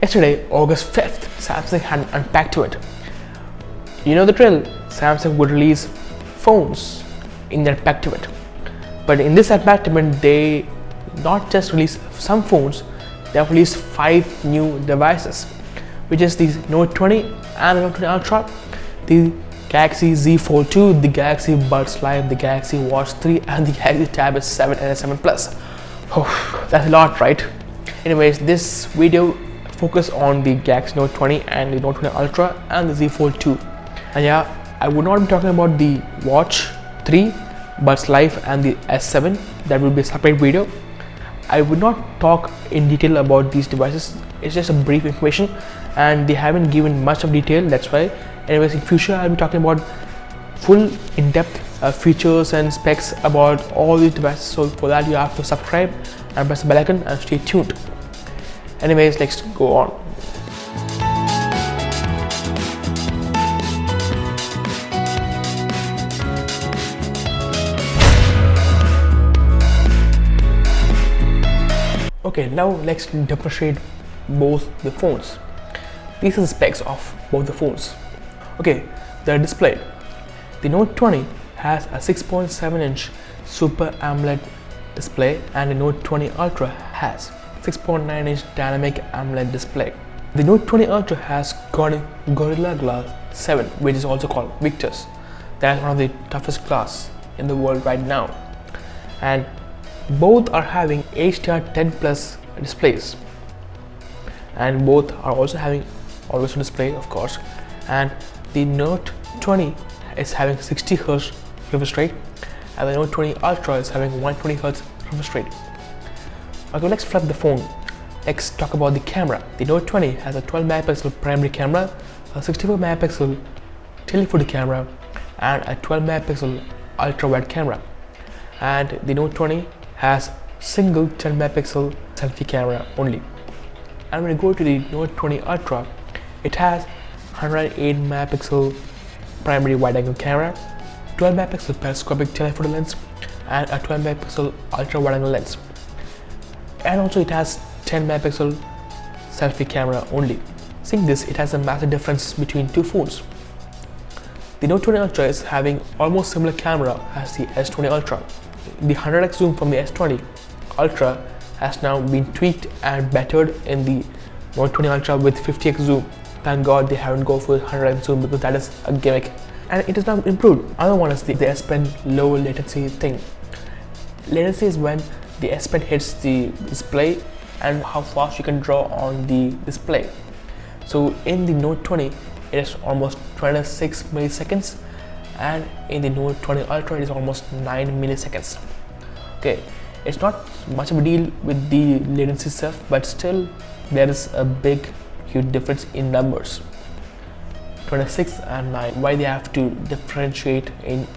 Yesterday, August 5th, Samsung had an unpacked to it. You know the drill, Samsung would release phones in their unpacked to it. But in this unpackment, they not just release some phones, they have released 5 new devices, which is the Note 20 and the Note 20 Ultra, the Galaxy Z Fold 2, the Galaxy Buds Live, the Galaxy Watch 3, and the Galaxy Tab S7 and S7 Plus. Oh, that's a lot, right? Anyways, this video focus on the Galaxy Note 20 and the Note 20 Ultra and the Z Fold 2. And yeah, I would not be talking about the Watch 3, Buds Live and the S7. That will be a separate video. I would not talk in detail about these devices. It's just a brief information and they haven't given much of detail, that's why. Anyways, in future I'll be talking about full in-depth features and specs about all these devices. So for that you have to subscribe and press the bell icon and stay tuned. Anyways, let's go on. Okay, now let's demonstrate both the phones. These are the specs of both the phones. Okay, the display. The Note 20 has a 6.7-inch Super AMOLED display and the Note 20 Ultra has 6.9-inch Dynamic AMOLED display. The Note 20 Ultra has Gorilla Glass 7, which is also called Victus. That is one of the toughest glass in the world right now. And both are having HDR10 Plus displays. And both are also having always on display, of course. And the Note 20 is having 60 Hz refresh rate and the Note 20 Ultra is having 120 Hz refresh rate. Okay, let's flip the phone. Let's talk about the camera. The Note 20 has a 12 megapixel primary camera, a 64 megapixel telephoto camera and a 12 megapixel ultra wide camera. And the Note 20 has single 10 megapixel selfie camera only. And when you go to the Note 20 Ultra, it has 108 megapixel primary wide angle camera, 12 megapixel periscopic telephoto lens and a 12 megapixel ultra wide angle lens. And also it has 10 megapixel selfie camera only. Seeing this, it has a massive difference between two phones. The Note 20 Ultra is having almost similar camera as the S20 Ultra. The 100x zoom from the S20 Ultra has now been tweaked and bettered in the Note 20 Ultra with 50x zoom. Thank God they haven't gone for 100x zoom because that is a gimmick. And it is now improved. Another one is the S Pen low latency thing. Latency is when the S Pen hits the display and how fast you can draw on the display. So in the Note 20 it is almost 26 milliseconds and in the Note 20 Ultra it is almost 9 milliseconds. Okay, it's not much of a deal with the latency stuff, but still there is a big huge difference in numbers, 26 and 9. Why they have to differentiate in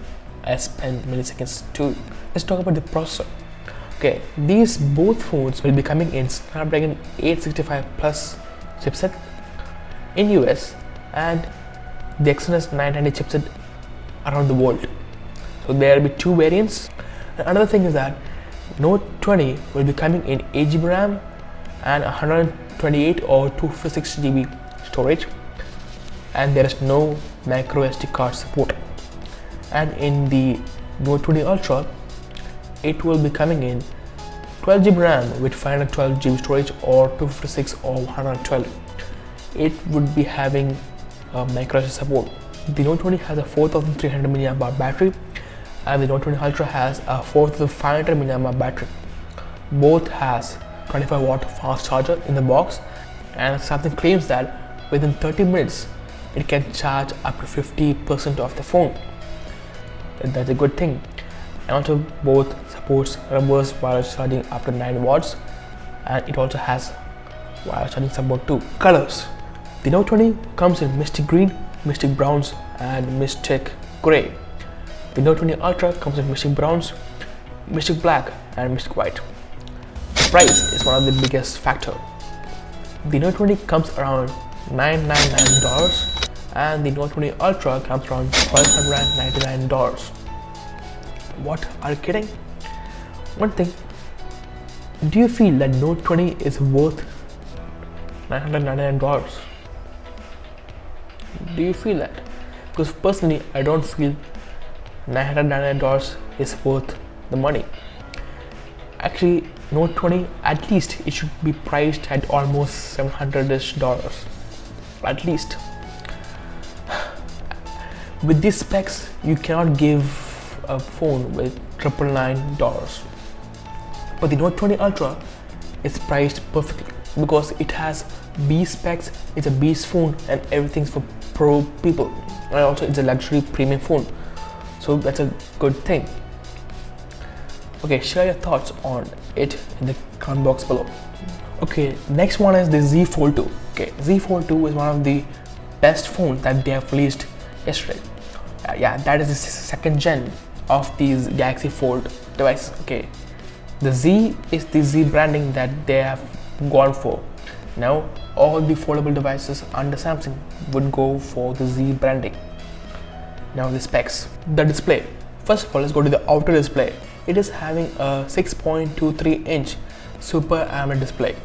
S Pen milliseconds too. Let's talk about the processor. Okay, these both phones will be coming in Snapdragon 865 Plus chipset in US and the Exynos 990 chipset around the world. So there will be 2 variants. And another thing is that Note 20 will be coming in 8GB RAM and 128 or 256 GB storage, and there is no micro SD card support. And in the Note 20 Ultra, it will be coming in 12GB RAM with 512 GB storage or 256 or 112. It would be having micro SD support. The Note 20 has a 4300 mAh battery and the Note 20 Ultra has a 4500 mAh battery. Both has 25 watt fast charger in the box, and something claims that within 30 minutes it can charge up to 50% of the phone. That's a good thing. And also both supports reverse wireless charging up to 9 watts and it also has wireless charging support too. Colors. The Note 20 comes in Mystic Green, Mystic Browns and Mystic Grey. The Note 20 Ultra comes in Mystic Browns, Mystic Black and Mystic White. The price is one of the biggest factor. The Note 20 comes around $999 and the Note 20 Ultra comes around $1,299. What, are you kidding? One thing, do you feel that Note 20 is worth $999. Do you feel that? Because personally, I don't feel $999 is worth the money. Actually, Note 20, at least it should be priced at almost $700-ish. At least. With these specs, you cannot give a phone with $999. But the Note 20 Ultra is priced perfectly because it has B specs, it's a beast phone, and everything's for pro people. And also it's a luxury premium phone. So that's a good thing. Okay, share your thoughts on it in the comment box below. Okay, next one is the Zfold 2. Okay, Zfold 2 is one of the best phones that they have released yesterday. Yeah, that is the second gen of these Galaxy Fold devices. Okay, the Z is the Z branding that they have gone for. Now all the foldable devices under Samsung would go for the Z branding. Now the specs. The display. First of all, let's go to the outer display. It is having a 6.23-inch Super AMOLED display.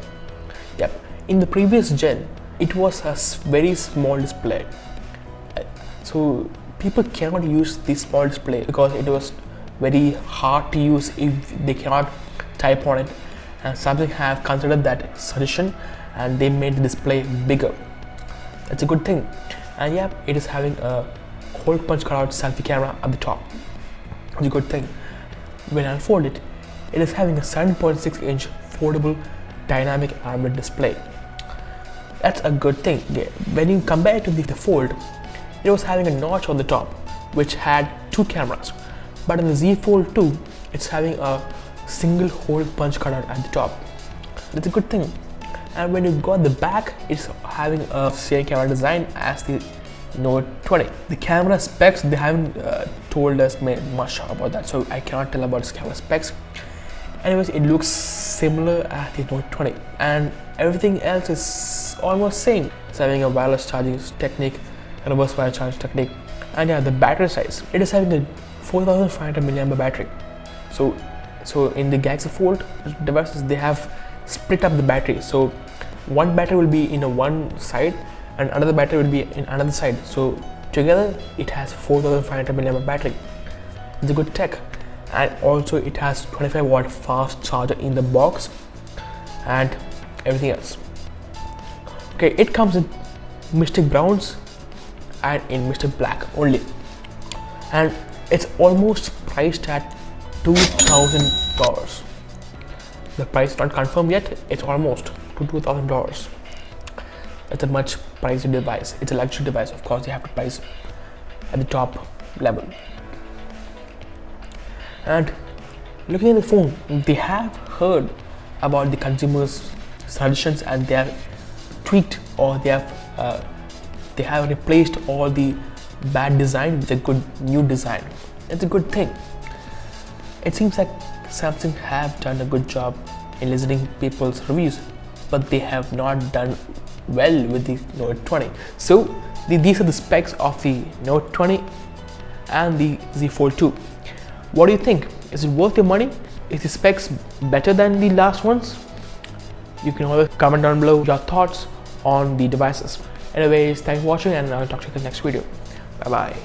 Yep. In the previous gen, it was a very small display. So people cannot use this small display because it was very hard to use if they cannot type on it. And Samsung have considered that suggestion and they made the display bigger. That's a good thing. And yeah, it is having a hole punch cutout selfie camera at the top. It's a good thing. When I unfold it, it is having a 7.6-inch foldable dynamic AMOLED display. That's a good thing. When you compare it to the Fold, it was having a notch on the top which had two cameras. But in the Z Fold 2, it's having a single hole punch cutout at the top. That's a good thing. And when you got the back, it's having a same camera design as the Note 20. The camera specs, they haven't told us much about that, so I cannot tell about its camera specs. Anyways, it looks similar as the Note 20, and everything else is almost same. It's having a wireless charging technique, a reverse wireless charging technique, and yeah, the battery size. It is having a 4500 mAh battery. So in the Galaxy Fold devices, they have split up the battery. So one battery will be in a one side and another battery will be in another side. So together it has 4500 mAh battery. It's a good tech. And also it has 25-watt fast charger in the box and everything else. Okay, it comes in Mystic Browns and in Mystic Black only. And it's almost priced at $2,000. The price is not confirmed yet, it's almost to $2,000. It's a much pricey device. It's a luxury device, of course, they have to price at the top level. And looking at the phone, they have heard about the consumers' suggestions and they have tweaked, or they have replaced all the bad design with a good new design. It's a good thing. It seems like Samsung have done a good job in listening people's reviews, but they have not done well with the Note 20. So these are the specs of the Note 20 and the Z Fold 2. What do you think? Is it worth your money? Is the specs better than the last ones? You can always comment down below your thoughts on the devices. Anyways, thanks for watching and I'll talk to you in the next video. Bye bye.